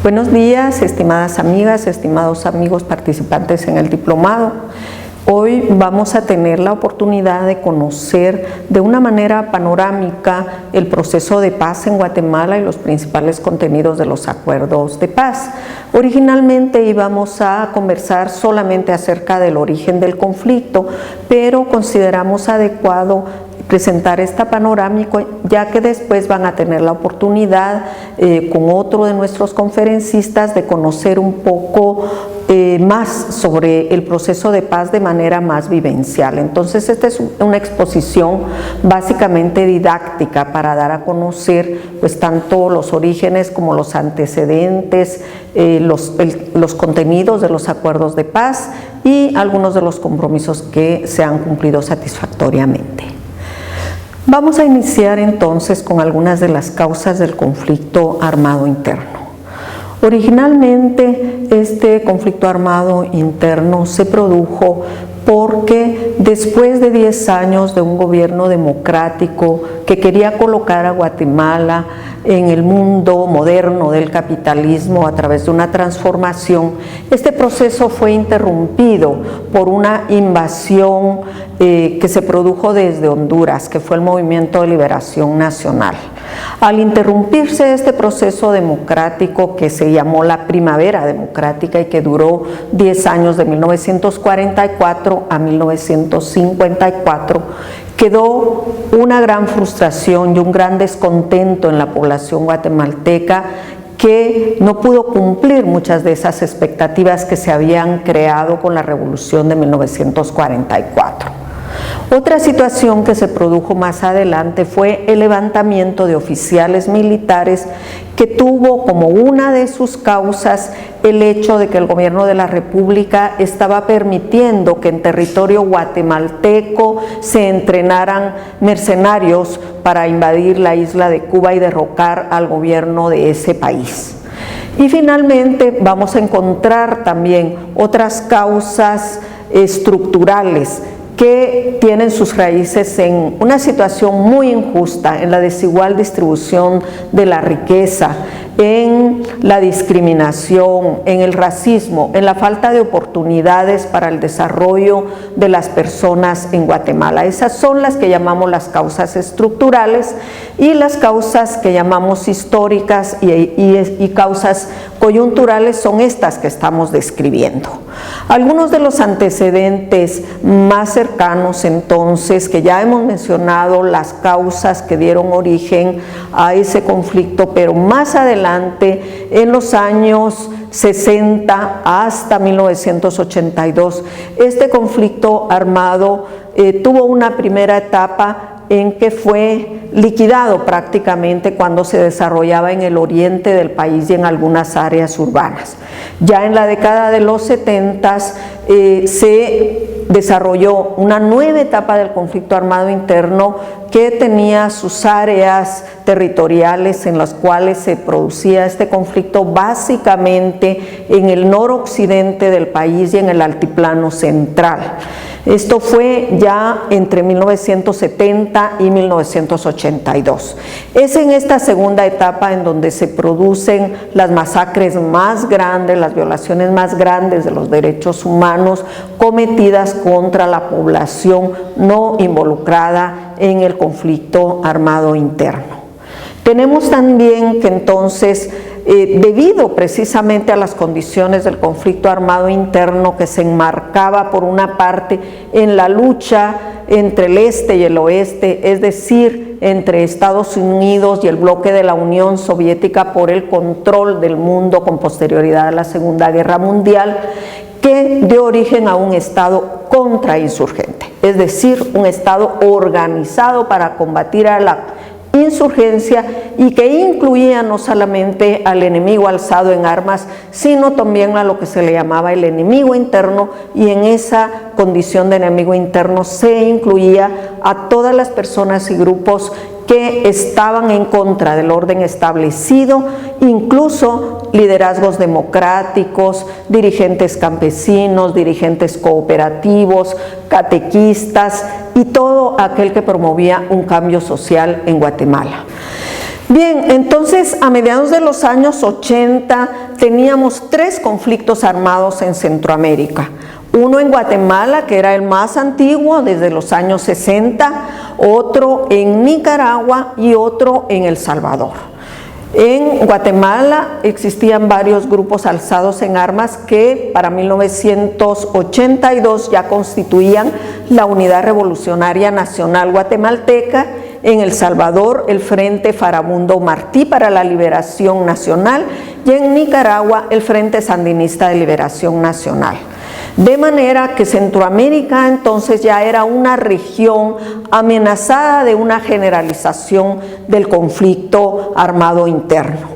Buenos días, estimadas amigas, estimados amigos participantes en el diplomado. Hoy vamos a tener la oportunidad de conocer de una manera panorámica el proceso de paz en Guatemala y los principales contenidos de los acuerdos de paz. Originalmente íbamos a conversar solamente acerca del origen del conflicto, pero consideramos adecuado presentar esta panorámica, ya que después van a tener la oportunidad con otro de nuestros conferencistas de conocer un poco más sobre el proceso de paz de manera más vivencial. Entonces esta es una exposición básicamente didáctica para dar a conocer pues tanto los orígenes como los antecedentes, los contenidos de los acuerdos de paz y algunos de los compromisos que se han cumplido satisfactoriamente. Vamos a iniciar entonces con algunas de las causas del conflicto armado interno. Originalmente este conflicto armado interno se produjo porque después de 10 años de un gobierno democrático que quería colocar a Guatemala en el mundo moderno del capitalismo a través de una transformación, este proceso fue interrumpido por una invasión que se produjo desde Honduras, que fue el Movimiento de Liberación Nacional. Al interrumpirse este proceso democrático que se llamó la Primavera Democrática y que duró 10 años de 1944 a 1954, quedó una gran frustración y un gran descontento en la población guatemalteca que no pudo cumplir muchas de esas expectativas que se habían creado con la revolución de 1944. Otra situación que se produjo más adelante fue el levantamiento de oficiales militares que tuvo como una de sus causas el hecho de que el gobierno de la República estaba permitiendo que en territorio guatemalteco se entrenaran mercenarios para invadir la isla de Cuba y derrocar al gobierno de ese país. Y finalmente vamos a encontrar también otras causas estructurales que tienen sus raíces en una situación muy injusta, en la desigual distribución de la riqueza, en la discriminación, en el racismo, en la falta de oportunidades para el desarrollo de las personas en Guatemala. Esas son las que llamamos las causas estructurales, y las causas que llamamos históricas y causas coyunturales son estas que estamos describiendo. Algunos de los antecedentes más cercanos entonces, que ya hemos mencionado las causas que dieron origen a ese conflicto, pero más adelante en los años 60 hasta 1982, este conflicto armado tuvo una primera etapa en que fue liquidado prácticamente cuando se desarrollaba en el oriente del país y en algunas áreas urbanas. Ya en la década de los 70 se desarrolló una nueva etapa del conflicto armado interno que tenía sus áreas territoriales en las cuales se producía este conflicto básicamente en el noroccidente del país y en el altiplano central. Esto fue ya entre 1970 y 1982. Es en esta segunda etapa en donde se producen las masacres más grandes, las violaciones más grandes de los derechos humanos cometidas contra la población no involucrada en el conflicto armado interno. Tenemos también que entonces, debido precisamente a las condiciones del conflicto armado interno que se enmarcaba por una parte en la lucha entre el este y el oeste, es decir, entre Estados Unidos y el bloque de la Unión Soviética por el control del mundo con posterioridad a la Segunda Guerra Mundial, que dio origen a un Estado contrainsurgente, es decir, un Estado organizado para combatir a la insurgencia y que incluía no solamente al enemigo alzado en armas, sino también a lo que se le llamaba el enemigo interno, y en esa condición de enemigo interno se incluía a todas las personas y grupos que estaban en contra del orden establecido, incluso liderazgos democráticos, dirigentes campesinos, dirigentes cooperativos, catequistas y todo aquel que promovía un cambio social en Guatemala. Bien, entonces a mediados de los años 80 teníamos 3 conflictos armados en Centroamérica. Uno en Guatemala, que era el más antiguo, desde los años 60, otro en Nicaragua y otro en El Salvador. En Guatemala existían varios grupos alzados en armas que para 1982 ya constituían la Unidad Revolucionaria Nacional Guatemalteca. En El Salvador, el Frente Farabundo Martí para la Liberación Nacional, y en Nicaragua, el Frente Sandinista de Liberación Nacional. De manera que Centroamérica entonces ya era una región amenazada de una generalización del conflicto armado interno.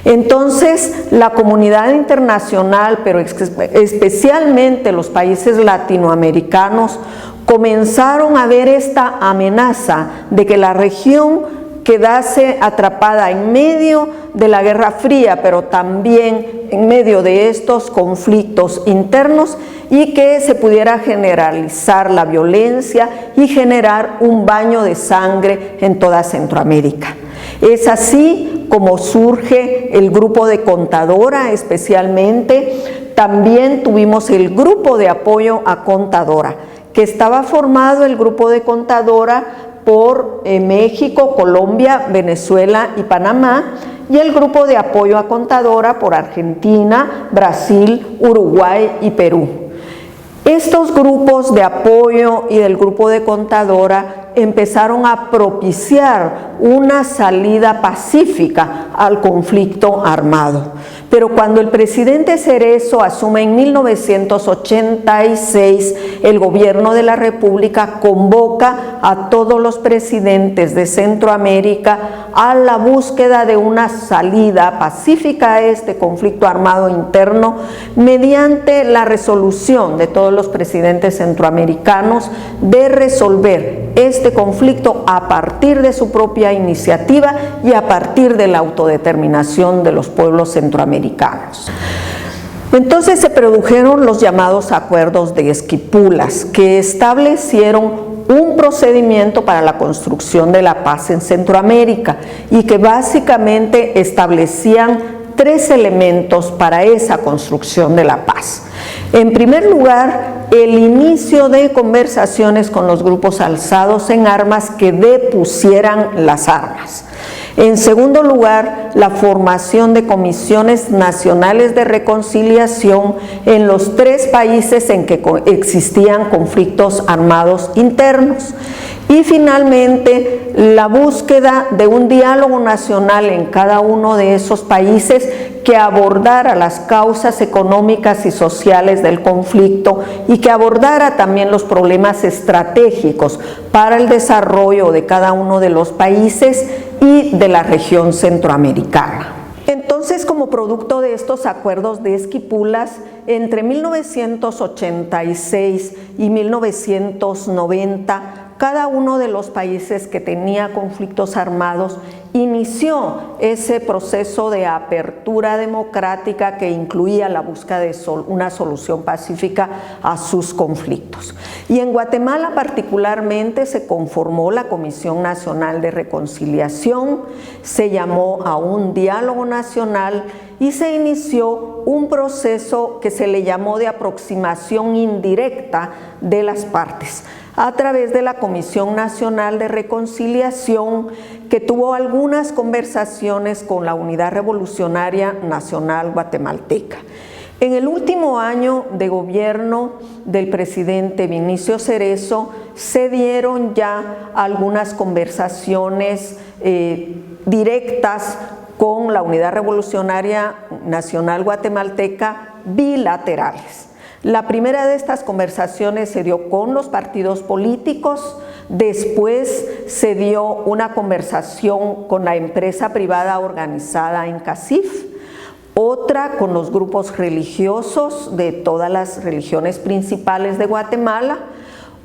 Entonces, la comunidad internacional, pero especialmente los países latinoamericanos, comenzaron a ver esta amenaza de que la región quedase atrapada en medio de la Guerra Fría, pero también en medio de estos conflictos internos, y que se pudiera generalizar la violencia y generar un baño de sangre en toda Centroamérica. Es así como surge el grupo de Contadora, especialmente. También tuvimos el grupo de apoyo a Contadora, que estaba formado el grupo de Contadora por México, Colombia, Venezuela y Panamá, y el grupo de apoyo a Contadora por Argentina, Brasil, Uruguay y Perú. Estos grupos de apoyo y del grupo de Contadora empezaron a propiciar una salida pacífica al conflicto armado. Pero cuando el presidente Cerezo asume en 1986 el gobierno de la República, convoca a todos los presidentes de Centroamérica a la búsqueda de una salida pacífica a este conflicto armado interno mediante la resolución de todos los presidentes centroamericanos de resolver este conflicto a partir de su propia iniciativa y a partir de la autodeterminación de los pueblos centroamericanos. Entonces se produjeron los llamados acuerdos de Esquipulas, que establecieron un procedimiento para la construcción de la paz en Centroamérica y que básicamente establecían 3 elementos para esa construcción de la paz. En primer lugar, el inicio de conversaciones con los grupos alzados en armas que depusieran las armas. En segundo lugar, la formación de comisiones nacionales de reconciliación en los 3 países en que existían conflictos armados internos. Y finalmente, la búsqueda de un diálogo nacional en cada uno de esos países que abordara las causas económicas y sociales del conflicto y que abordara también los problemas estratégicos para el desarrollo de cada uno de los países y de la región centroamericana. Entonces, como producto de estos acuerdos de Esquipulas, entre 1986 y 1990, cada uno de los países que tenía conflictos armados inició ese proceso de apertura democrática que incluía la búsqueda de una solución pacífica a sus conflictos. Y en Guatemala particularmente se conformó la Comisión Nacional de Reconciliación, se llamó a un diálogo nacional y se inició un proceso que se le llamó de aproximación indirecta de las partes, a través de la Comisión Nacional de Reconciliación, que tuvo algunas conversaciones con la Unidad Revolucionaria Nacional Guatemalteca. En el último año de gobierno del presidente Vinicio Cerezo se dieron ya algunas conversaciones directas con la Unidad Revolucionaria Nacional Guatemalteca bilaterales. La primera de estas conversaciones se dio con los partidos políticos, después se dio una conversación con la empresa privada organizada en CACIF, otra con los grupos religiosos de todas las religiones principales de Guatemala,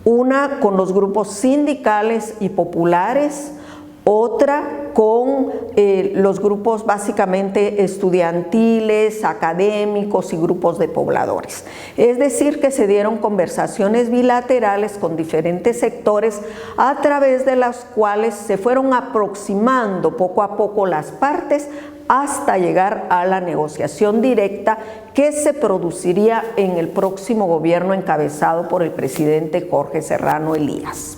una con los grupos sindicales y populares, otra con los grupos básicamente estudiantiles, académicos y grupos de pobladores. Es decir, que se dieron conversaciones bilaterales con diferentes sectores a través de las cuales se fueron aproximando poco a poco las partes hasta llegar a la negociación directa que se produciría en el próximo gobierno encabezado por el presidente Jorge Serrano Elías.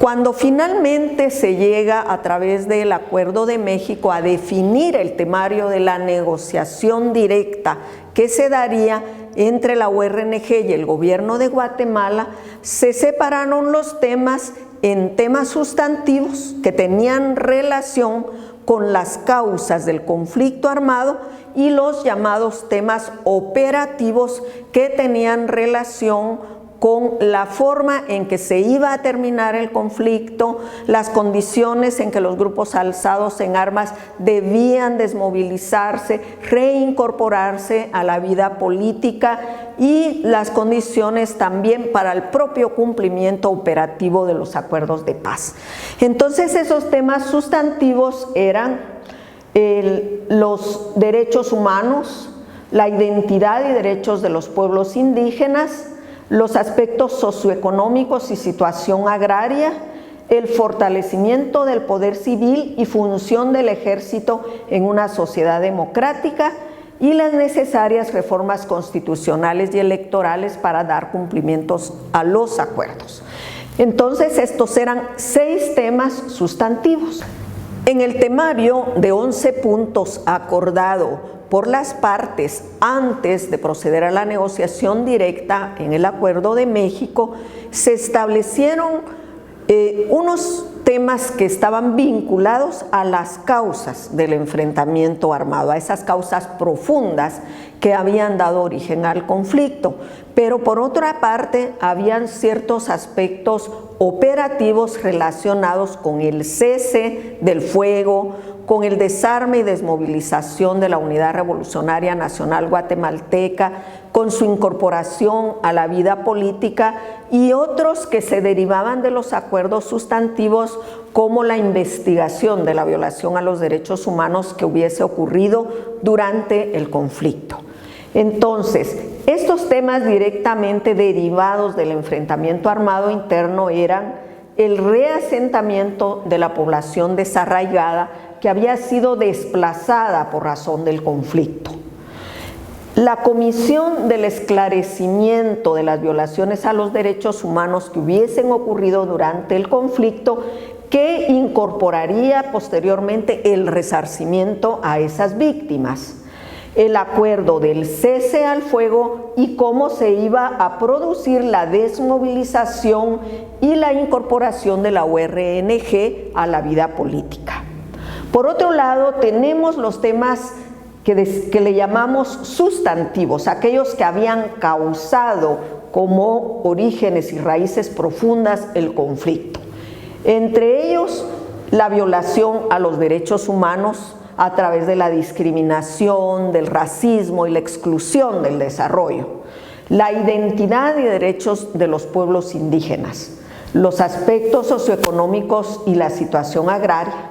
Cuando finalmente se llega a través del Acuerdo de México a definir el temario de la negociación directa que se daría entre la URNG y el gobierno de Guatemala, se separaron los temas en temas sustantivos que tenían relación con las causas del conflicto armado y los llamados temas operativos que tenían relación con la forma en que se iba a terminar el conflicto, las condiciones en que los grupos alzados en armas debían desmovilizarse, reincorporarse a la vida política y las condiciones también para el propio cumplimiento operativo de los acuerdos de paz. Entonces esos temas sustantivos eran los derechos humanos, la identidad y derechos de los pueblos indígenas, los aspectos socioeconómicos y situación agraria, el fortalecimiento del poder civil y función del ejército en una sociedad democrática y las necesarias reformas constitucionales y electorales para dar cumplimientos a los acuerdos. Entonces, estos eran 6 temas sustantivos. En el temario de 11 puntos acordado por las partes antes de proceder a la negociación directa en el Acuerdo de México, se establecieron unos temas que estaban vinculados a las causas del enfrentamiento armado, a esas causas profundas que habían dado origen al conflicto. Pero por otra parte, habían ciertos aspectos operativos relacionados con el cese del fuego, con el desarme y desmovilización de la Unidad Revolucionaria Nacional Guatemalteca, con su incorporación a la vida política y otros que se derivaban de los acuerdos sustantivos como la investigación de la violación a los derechos humanos que hubiese ocurrido durante el conflicto. Entonces, estos temas directamente derivados del enfrentamiento armado interno eran el reasentamiento de la población desarraigada que había sido desplazada por razón del conflicto. La comisión del esclarecimiento de las violaciones a los derechos humanos que hubiesen ocurrido durante el conflicto, que incorporaría posteriormente el resarcimiento a esas víctimas. El acuerdo del cese al fuego y cómo se iba a producir la desmovilización y la incorporación de la URNG a la vida política. Por otro lado, tenemos los temas que le llamamos sustantivos, aquellos que habían causado como orígenes y raíces profundas el conflicto. Entre ellos, la violación a los derechos humanos a través de la discriminación, del racismo y la exclusión del desarrollo, la identidad y derechos de los pueblos indígenas, los aspectos socioeconómicos y la situación agraria,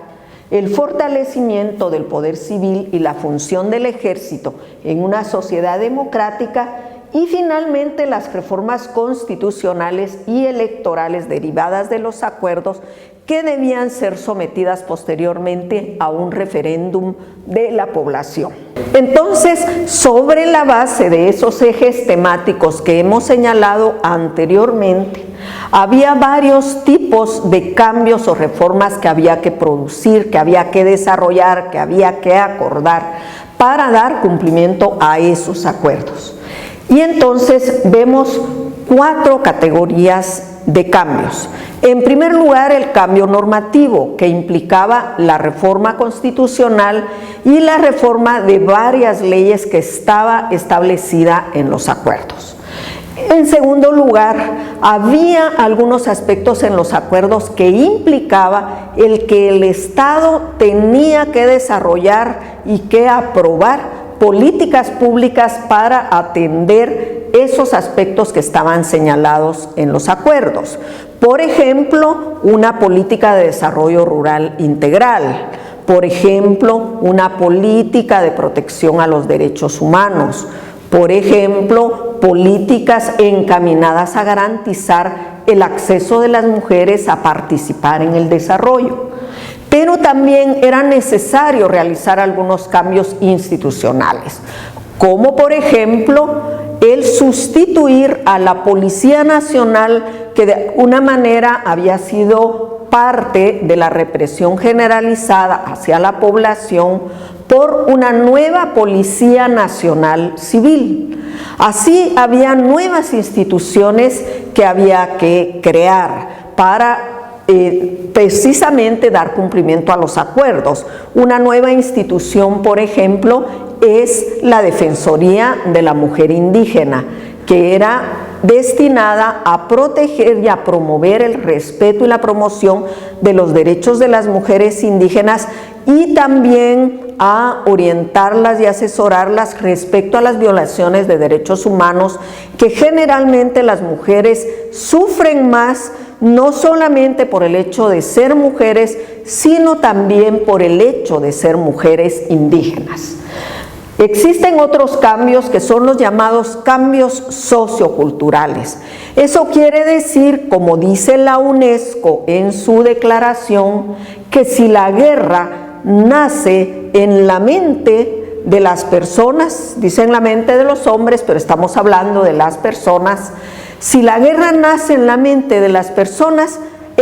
el fortalecimiento del poder civil y la función del ejército en una sociedad democrática y finalmente las reformas constitucionales y electorales derivadas de los acuerdos que debían ser sometidas posteriormente a un referéndum de la población. Entonces, sobre la base de esos ejes temáticos que hemos señalado anteriormente, había varios tipos de cambios o reformas que había que producir, que había que desarrollar, que había que acordar para dar cumplimiento a esos acuerdos. Y entonces vemos 4 categorías de cambios. En primer lugar, el cambio normativo, que implicaba la reforma constitucional y la reforma de varias leyes que estaba establecida en los acuerdos. En segundo lugar, había algunos aspectos en los acuerdos que implicaba el que el Estado tenía que desarrollar y que aprobar políticas públicas para atender esos aspectos que estaban señalados en los acuerdos. Por ejemplo, una política de desarrollo rural integral. Por ejemplo, una política de protección a los derechos humanos. Por ejemplo, políticas encaminadas a garantizar el acceso de las mujeres a participar en el desarrollo. pero también era necesario realizar algunos cambios institucionales, como por ejemplo el sustituir a la Policía Nacional, que de una manera había sido parte de la represión generalizada hacia la población, por una nueva Policía Nacional Civil. Así había nuevas instituciones que había que crear para precisamente dar cumplimiento a los acuerdos. Una nueva institución, por ejemplo, es la Defensoría de la Mujer Indígena, que era destinada a proteger y a promover el respeto y la promoción de los derechos de las mujeres indígenas y también a orientarlas y asesorarlas respecto a las violaciones de derechos humanos que generalmente las mujeres sufren más, no solamente por el hecho de ser mujeres, sino también por el hecho de ser mujeres indígenas. Existen otros cambios que son los llamados cambios socioculturales. Eso quiere decir, como dice la UNESCO en su declaración, que si la guerra nace en la mente de las personas, dice en la mente de los hombres, pero estamos hablando de las personas, si la guerra nace en la mente de las personas,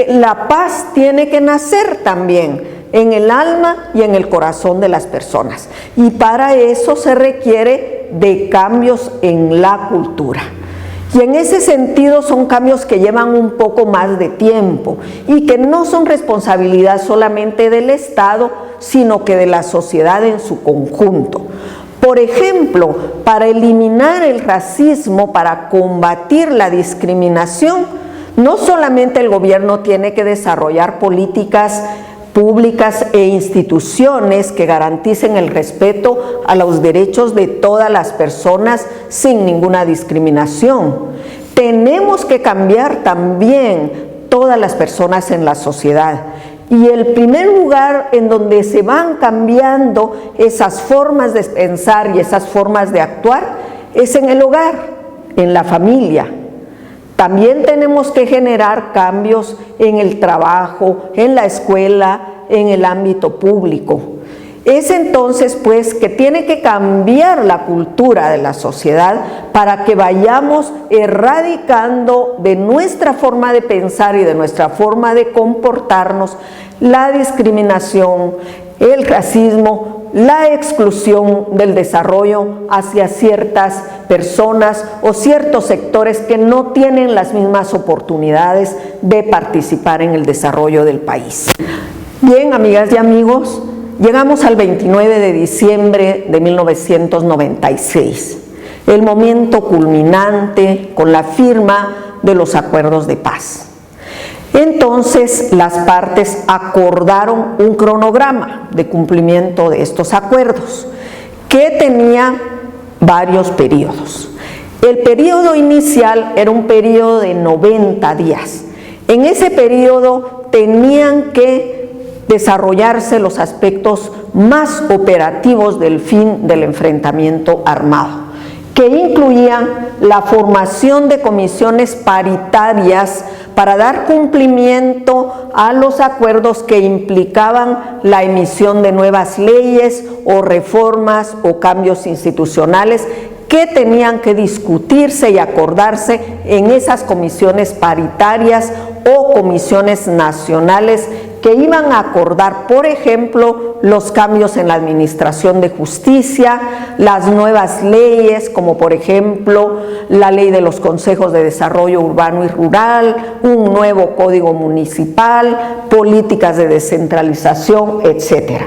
la paz tiene que nacer también en el alma y en el corazón de las personas. Y para eso se requiere de cambios en la cultura. Y en ese sentido son cambios que llevan un poco más de tiempo y que no son responsabilidad solamente del Estado, sino que de la sociedad en su conjunto. Por ejemplo, para eliminar el racismo, para combatir la discriminación, no solamente el gobierno tiene que desarrollar políticas públicas e instituciones que garanticen el respeto a los derechos de todas las personas sin ninguna discriminación. Tenemos que cambiar también todas las personas en la sociedad. Y el primer lugar en donde se van cambiando esas formas de pensar y esas formas de actuar es en el hogar, en la familia. También tenemos que generar cambios en el trabajo, en la escuela, en el ámbito público. Es entonces pues que tiene que cambiar la cultura de la sociedad para que vayamos erradicando de nuestra forma de pensar y de nuestra forma de comportarnos la discriminación, el racismo, la exclusión del desarrollo hacia ciertas personas o ciertos sectores que no tienen las mismas oportunidades de participar en el desarrollo del país. Bien, amigas y amigos, llegamos al 29 de diciembre de 1996, el momento culminante con la firma de los acuerdos de paz. Entonces, las partes acordaron un cronograma de cumplimiento de estos acuerdos, que tenía varios periodos. El periodo inicial era un periodo de 90 días. En ese periodo tenían que desarrollarse los aspectos más operativos del fin del enfrentamiento armado, que incluían la formación de comisiones paritarias para dar cumplimiento a los acuerdos que implicaban la emisión de nuevas leyes o reformas o cambios institucionales que tenían que discutirse y acordarse en esas comisiones paritarias o comisiones nacionales que iban a acordar, por ejemplo, los cambios en la administración de justicia, las nuevas leyes, como por ejemplo la ley de los consejos de desarrollo urbano y rural, un nuevo código municipal, políticas de descentralización, etc.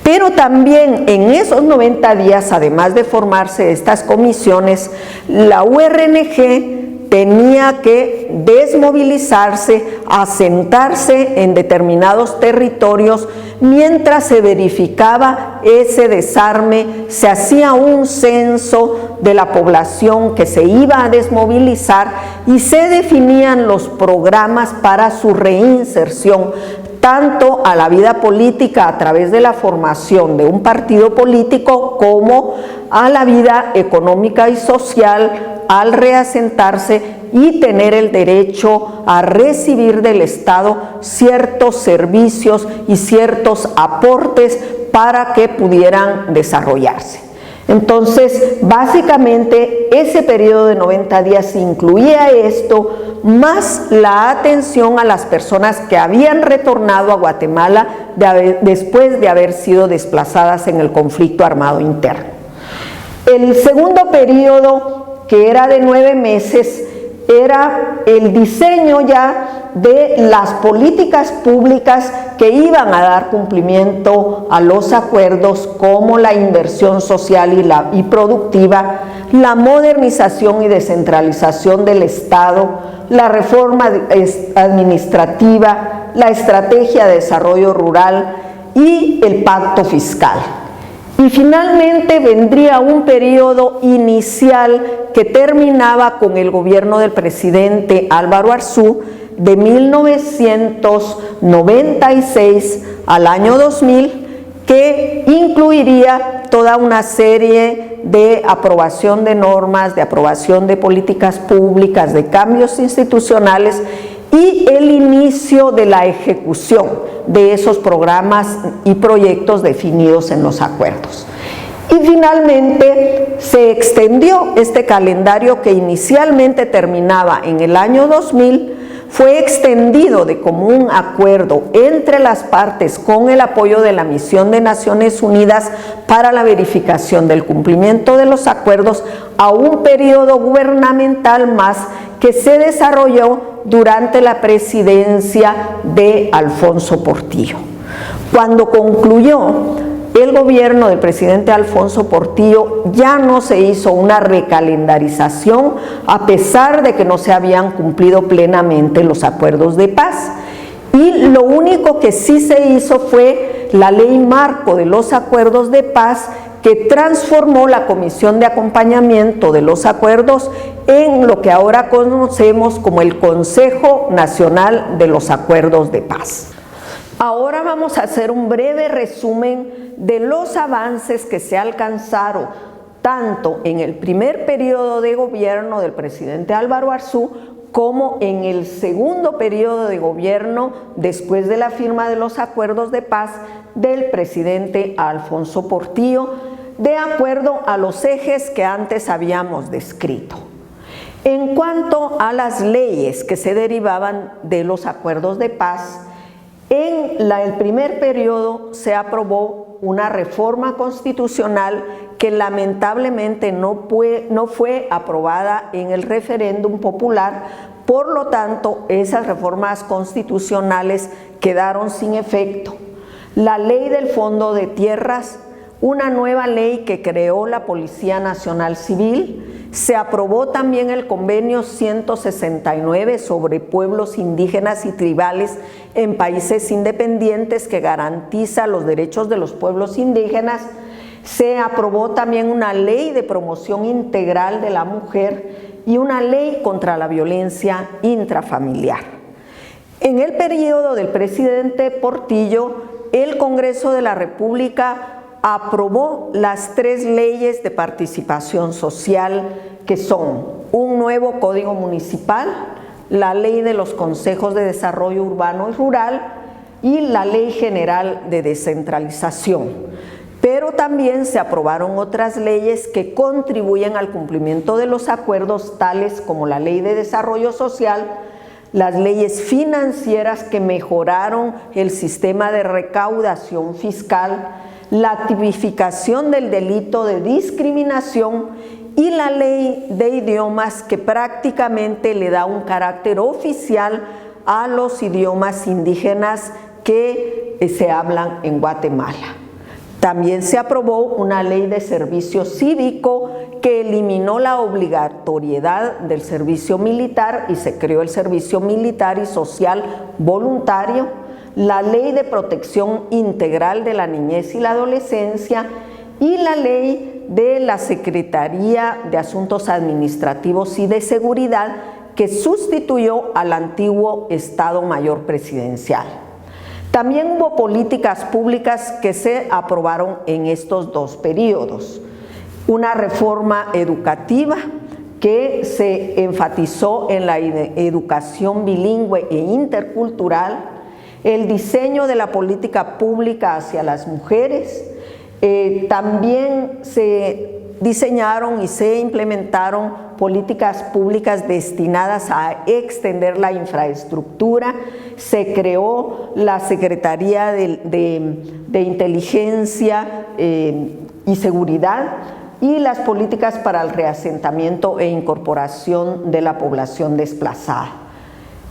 Pero también en esos 90 días, además de formarse estas comisiones, la URNG tenía que desmovilizarse, asentarse en determinados territorios mientras se verificaba ese desarme, se hacía un censo de la población que se iba a desmovilizar y se definían los programas para su reinserción, tanto a la vida política a través de la formación de un partido político como a la vida económica y social al reasentarse y tener el derecho a recibir del Estado ciertos servicios y ciertos aportes para que pudieran desarrollarse. Entonces, básicamente, ese periodo de 90 días incluía esto, más la atención a las personas que habían retornado a Guatemala después de haber sido desplazadas en el conflicto armado interno. El segundo periodo, que era de 9 meses, era el diseño ya de las políticas públicas que iban a dar cumplimiento a los acuerdos, como la inversión social y productiva, la modernización y descentralización del Estado, la reforma administrativa, la estrategia de desarrollo rural y el pacto fiscal. Y finalmente vendría un periodo inicial que terminaba con el gobierno del presidente Álvaro Arzú de 1996 al año 2000, que incluiría toda una serie de aprobación de normas, de aprobación de políticas públicas, de cambios institucionales y el inicio de la ejecución de esos programas y proyectos definidos en los acuerdos. Y finalmente se extendió este calendario, que inicialmente terminaba en el año 2000, fue extendido de común acuerdo entre las partes con el apoyo de la Misión de Naciones Unidas para la verificación del cumplimiento de los acuerdos a un periodo gubernamental más que se desarrolló durante la presidencia de Alfonso Portillo. Cuando concluyó el gobierno del presidente Alfonso Portillo, ya no se hizo una recalendarización, a pesar de que no se habían cumplido plenamente los acuerdos de paz. Y lo único que sí se hizo fue la ley marco de los acuerdos de paz, que transformó la Comisión de Acompañamiento de los Acuerdos en lo que ahora conocemos como el Consejo Nacional de los Acuerdos de Paz. Ahora vamos a hacer un breve resumen de los avances que se alcanzaron tanto en el primer periodo de gobierno del presidente Álvaro Arzú como en el segundo periodo de gobierno después de la firma de los acuerdos de paz del presidente Alfonso Portillo, de acuerdo a los ejes que antes habíamos descrito. En cuanto a las leyes que se derivaban de los acuerdos de paz, en el primer periodo se aprobó una reforma constitucional que lamentablemente no fue aprobada en el referéndum popular. Por lo tanto, esas reformas constitucionales quedaron sin efecto. La ley del Fondo de Tierras, una nueva ley que creó la Policía Nacional Civil, se aprobó también el convenio 169 sobre pueblos indígenas y tribales en países independientes, que garantiza los derechos de los pueblos indígenas. Se aprobó también una ley de promoción integral de la mujer y una ley contra la violencia intrafamiliar. En el periodo del presidente Portillo, el Congreso de la República aprobó las 3 leyes de participación social, que son un nuevo Código Municipal, la Ley de los Consejos de Desarrollo Urbano y Rural y la Ley General de Descentralización. Pero también se aprobaron otras leyes que contribuyen al cumplimiento de los acuerdos, tales como la Ley de Desarrollo Social, las leyes financieras que mejoraron el sistema de recaudación fiscal, la tipificación del delito de discriminación y la ley de idiomas, que prácticamente le da un carácter oficial a los idiomas indígenas que se hablan en Guatemala. También se aprobó una ley de servicio cívico que eliminó la obligatoriedad del servicio militar y se creó el servicio militar y social voluntario, la ley de protección integral de la niñez y la adolescencia y la ley de la Secretaría de Asuntos Administrativos y de Seguridad, que sustituyó al antiguo Estado Mayor Presidencial. También hubo políticas públicas que se aprobaron en estos 2 periodos. Una reforma educativa que se enfatizó en la educación bilingüe e intercultural, el diseño de la política pública hacia las mujeres. También se diseñaron y se implementaron políticas públicas destinadas a extender la infraestructura. Se creó la Secretaría de Inteligencia y Seguridad y las políticas para el reasentamiento e incorporación de la población desplazada.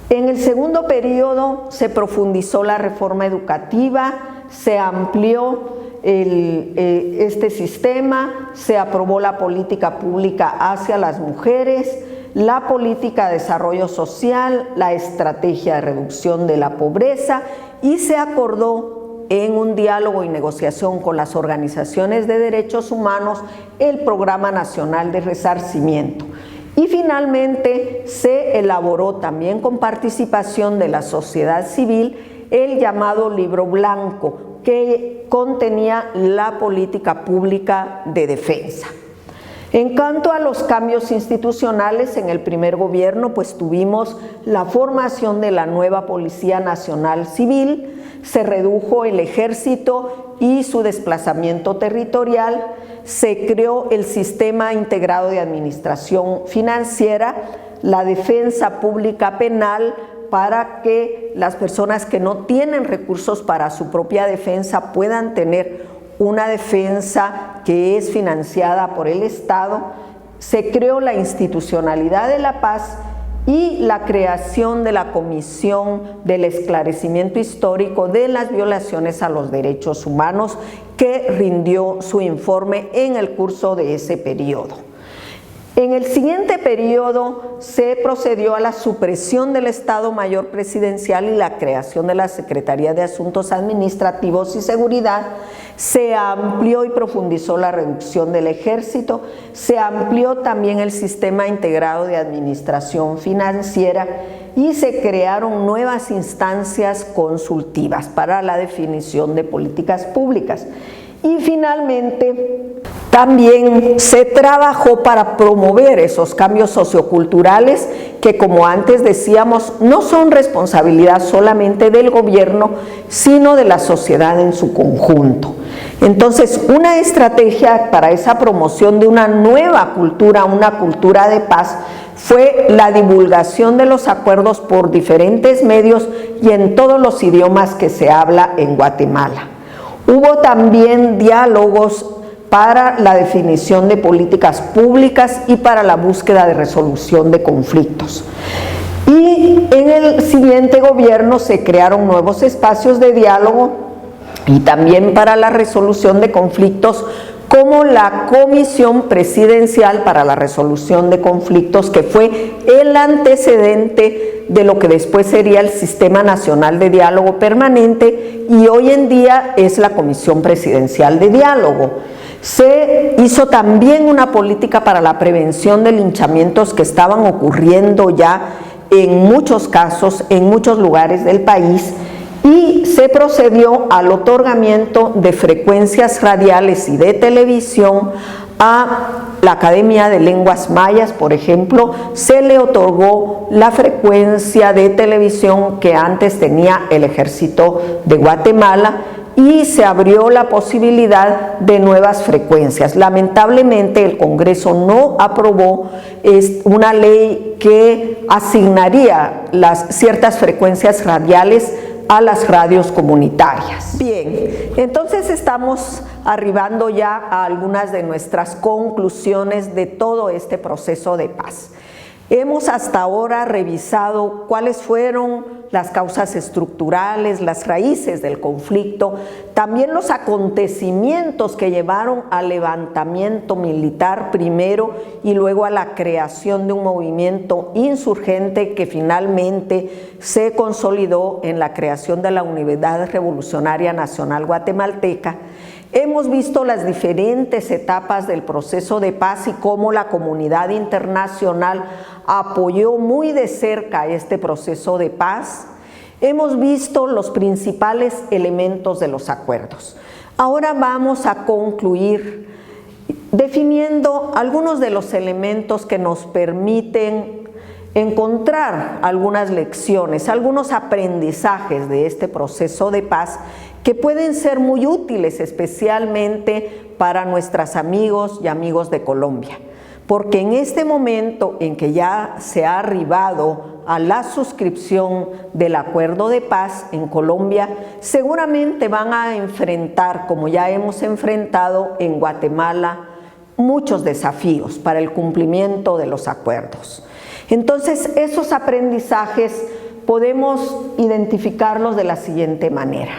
En el segundo periodo se profundizó la reforma educativa, se amplió este sistema, se aprobó la política pública hacia las mujeres, la política de desarrollo social, la estrategia de reducción de la pobreza y se acordó en un diálogo y negociación con las organizaciones de derechos humanos el Programa Nacional de Resarcimiento. Y finalmente se elaboró también con participación de la sociedad civil el llamado Libro Blanco, que contenía la política pública de defensa. En cuanto a los cambios institucionales, en el primer gobierno pues tuvimos la formación de la nueva Policía Nacional Civil, se redujo el ejército y su desplazamiento territorial, se creó el Sistema Integrado de Administración Financiera, la defensa pública penal para que las personas que no tienen recursos para su propia defensa puedan tener una defensa que es financiada por el Estado. Se creó la institucionalidad de la paz y la creación de la Comisión del Esclarecimiento Histórico de las Violaciones a los Derechos Humanos, que rindió su informe en el curso de ese periodo. En el siguiente periodo se procedió a la supresión del Estado Mayor Presidencial y la creación de la Secretaría de Asuntos Administrativos y Seguridad. Se amplió y profundizó la reducción del ejército, se amplió también el Sistema Integrado de Administración Financiera y se crearon nuevas instancias consultivas para la definición de políticas públicas. Y finalmente también se trabajó para promover esos cambios socioculturales que, como antes decíamos, no son responsabilidad solamente del gobierno, sino de la sociedad en su conjunto. Entonces, una estrategia para esa promoción de una nueva cultura, una cultura de paz, fue la divulgación de los acuerdos por diferentes medios y en todos los idiomas que se habla en Guatemala. Hubo también diálogos para la definición de políticas públicas y para la búsqueda de resolución de conflictos. Y en el siguiente gobierno se crearon nuevos espacios de diálogo y también para la resolución de conflictos, como la Comisión Presidencial para la Resolución de Conflictos, que fue el antecedente de lo que después sería el Sistema Nacional de Diálogo Permanente y hoy en día es la Comisión Presidencial de Diálogo. Se hizo también una política para la prevención de linchamientos que estaban ocurriendo ya en muchos casos, en muchos lugares del país, y se procedió al otorgamiento de frecuencias radiales y de televisión a la Academia de Lenguas Mayas. Por ejemplo, se le otorgó la frecuencia de televisión que antes tenía el Ejército de Guatemala y se abrió la posibilidad de nuevas frecuencias. Lamentablemente el Congreso no aprobó una ley que asignaría ciertas frecuencias radiales a las radios comunitarias. Bien, entonces estamos arribando ya a algunas de nuestras conclusiones de todo este proceso de paz. Hemos hasta ahora revisado cuáles fueron las causas estructurales, las raíces del conflicto, también los acontecimientos que llevaron al levantamiento militar primero y luego a la creación de un movimiento insurgente que finalmente se consolidó en la creación de la Unidad Revolucionaria Nacional Guatemalteca. Hemos visto las diferentes etapas del proceso de paz y cómo la comunidad internacional apoyó muy de cerca este proceso de paz. Hemos visto los principales elementos de los acuerdos. Ahora vamos a concluir definiendo algunos de los elementos que nos permiten encontrar algunas lecciones, algunos aprendizajes de este proceso de paz que pueden ser muy útiles especialmente para nuestros amigos y amigos de Colombia. Porque en este momento en que ya se ha arribado a la suscripción del acuerdo de paz en Colombia, seguramente van a enfrentar, como ya hemos enfrentado en Guatemala, muchos desafíos para el cumplimiento de los acuerdos. Entonces, esos aprendizajes podemos identificarlos de la siguiente manera.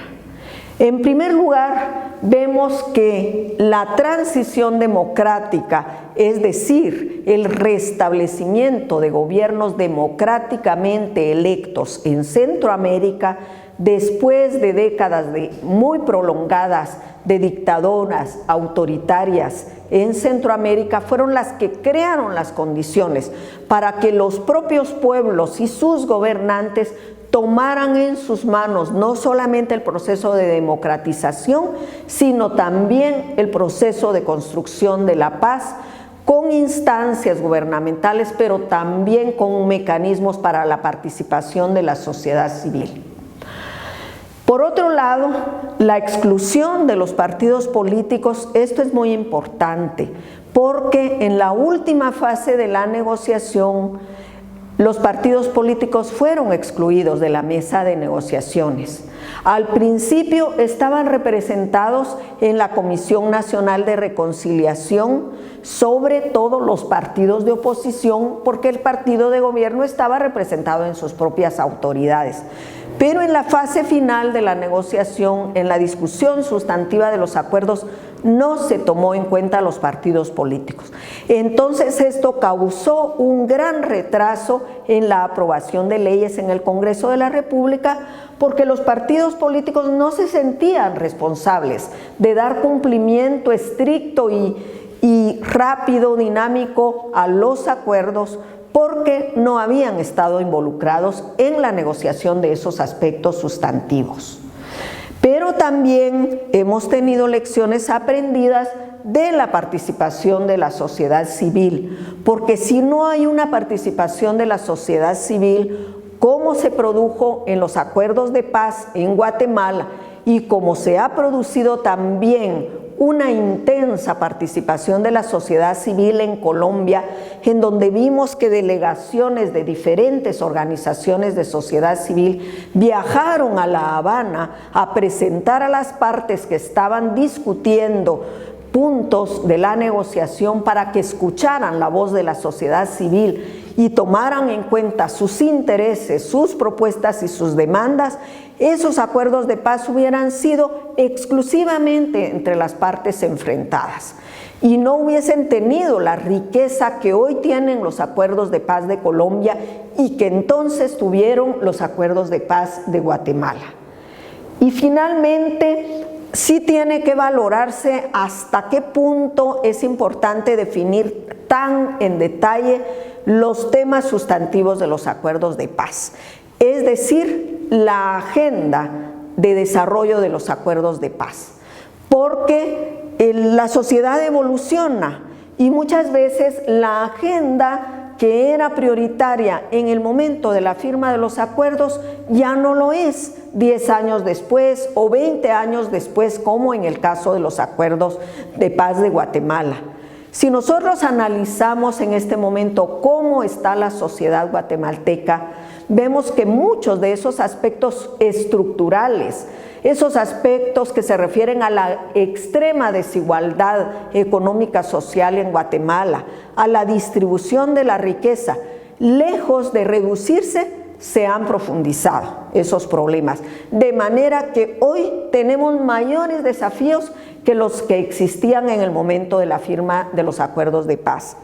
En primer lugar, vemos que la transición democrática, es decir, el restablecimiento de gobiernos democráticamente electos en Centroamérica, después de décadas muy prolongadas de dictaduras autoritarias en Centroamérica, fueron las que crearon las condiciones para que los propios pueblos y sus gobernantes tomaran en sus manos no solamente el proceso de democratización, sino también el proceso de construcción de la paz, con instancias gubernamentales, pero también con mecanismos para la participación de la sociedad civil. Por otro lado, la exclusión de los partidos políticos, esto es muy importante, porque en la última fase de la negociación, los partidos políticos fueron excluidos de la mesa de negociaciones. Al principio estaban representados en la Comisión Nacional de Reconciliación, sobre todo los partidos de oposición, porque el partido de gobierno estaba representado en sus propias autoridades. Pero en la fase final de la negociación, en la discusión sustantiva de los acuerdos, no se tomó en cuenta a los partidos políticos. Entonces esto causó un gran retraso en la aprobación de leyes en el Congreso de la República, porque los partidos políticos no se sentían responsables de dar cumplimiento estricto y rápido, dinámico a los acuerdos, porque no habían estado involucrados en la negociación de esos aspectos sustantivos. Pero también hemos tenido lecciones aprendidas de la participación de la sociedad civil, porque si no hay una participación de la sociedad civil, como se produjo en los acuerdos de paz en Guatemala y como se ha producido también una intensa participación de la sociedad civil en Colombia, en donde vimos que delegaciones de diferentes organizaciones de sociedad civil viajaron a La Habana a presentar a las partes que estaban discutiendo puntos de la negociación para que escucharan la voz de la sociedad civil y tomaran en cuenta sus intereses, sus propuestas y sus demandas. Esos acuerdos de paz hubieran sido exclusivamente entre las partes enfrentadas y no hubiesen tenido la riqueza que hoy tienen los acuerdos de paz de Colombia y que entonces tuvieron los acuerdos de paz de Guatemala. Y finalmente, sí tiene que valorarse hasta qué punto es importante definir tan en detalle los temas sustantivos de los acuerdos de paz, es decir, la agenda de desarrollo de los acuerdos de paz, porque la sociedad evoluciona y muchas veces la agenda que era prioritaria en el momento de la firma de los acuerdos ya no lo es 10 años después o 20 años después, como en el caso de los acuerdos de paz de Guatemala. Si nosotros analizamos en este momento cómo está la sociedad guatemalteca, vemos que muchos de esos aspectos estructurales, esos aspectos que se refieren a la extrema desigualdad económica social en Guatemala, a la distribución de la riqueza, lejos de reducirse, se han profundizado esos problemas, de manera que hoy tenemos mayores desafíos que los que existían en el momento de la firma de los acuerdos de paz.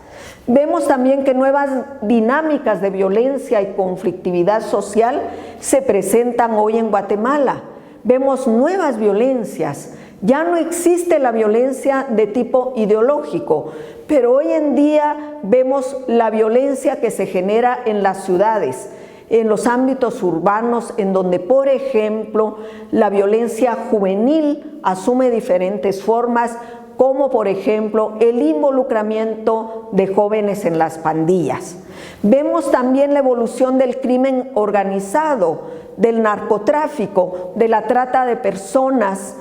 Vemos también que nuevas dinámicas de violencia y conflictividad social se presentan hoy en Guatemala. Vemos nuevas violencias. Ya no existe la violencia de tipo ideológico, pero hoy en día vemos la violencia que se genera en las ciudades, en los ámbitos urbanos, en donde, por ejemplo, la violencia juvenil asume diferentes formas, como por ejemplo el involucramiento de jóvenes en las pandillas. Vemos también la evolución del crimen organizado, del narcotráfico, de la trata de personas,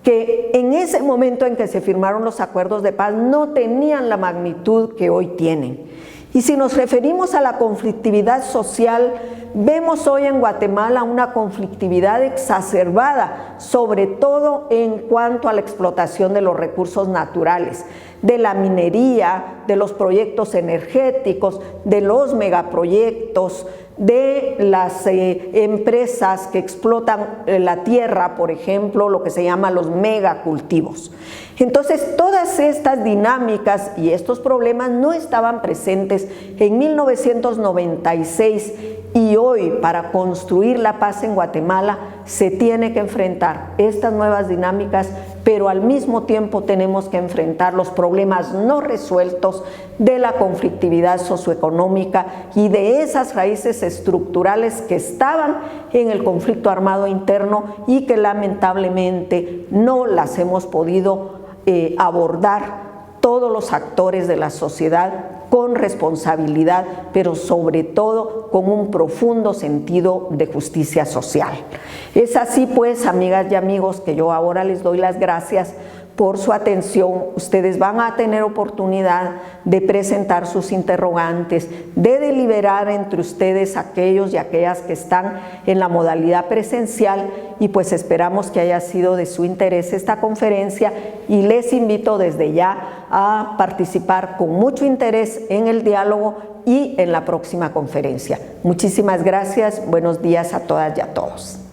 que en ese momento en que se firmaron los acuerdos de paz no tenían la magnitud que hoy tienen. Y si nos referimos a la conflictividad social, vemos hoy en Guatemala una conflictividad exacerbada, sobre todo en cuanto a la explotación de los recursos naturales, de la minería, de los proyectos energéticos, de los megaproyectos, de las empresas que explotan la tierra, por ejemplo, lo que se llama los megacultivos. Entonces, todas estas dinámicas y estos problemas no estaban presentes en 1996 y hoy, para construir la paz en Guatemala, se tiene que enfrentar estas nuevas dinámicas, pero al mismo tiempo tenemos que enfrentar los problemas no resueltos de la conflictividad socioeconómica y de esas raíces estructurales que estaban en el conflicto armado interno y que lamentablemente no las hemos podido abordar todos los actores de la sociedad con responsabilidad, pero sobre todo con un profundo sentido de justicia social. Es así pues, amigas y amigos, que yo ahora les doy las gracias por su atención. Ustedes van a tener oportunidad de presentar sus interrogantes, de deliberar entre ustedes aquellos y aquellas que están en la modalidad presencial, y pues esperamos que haya sido de su interés esta conferencia y les invito desde ya a participar con mucho interés en el diálogo y en la próxima conferencia. Muchísimas gracias, buenos días a todas y a todos.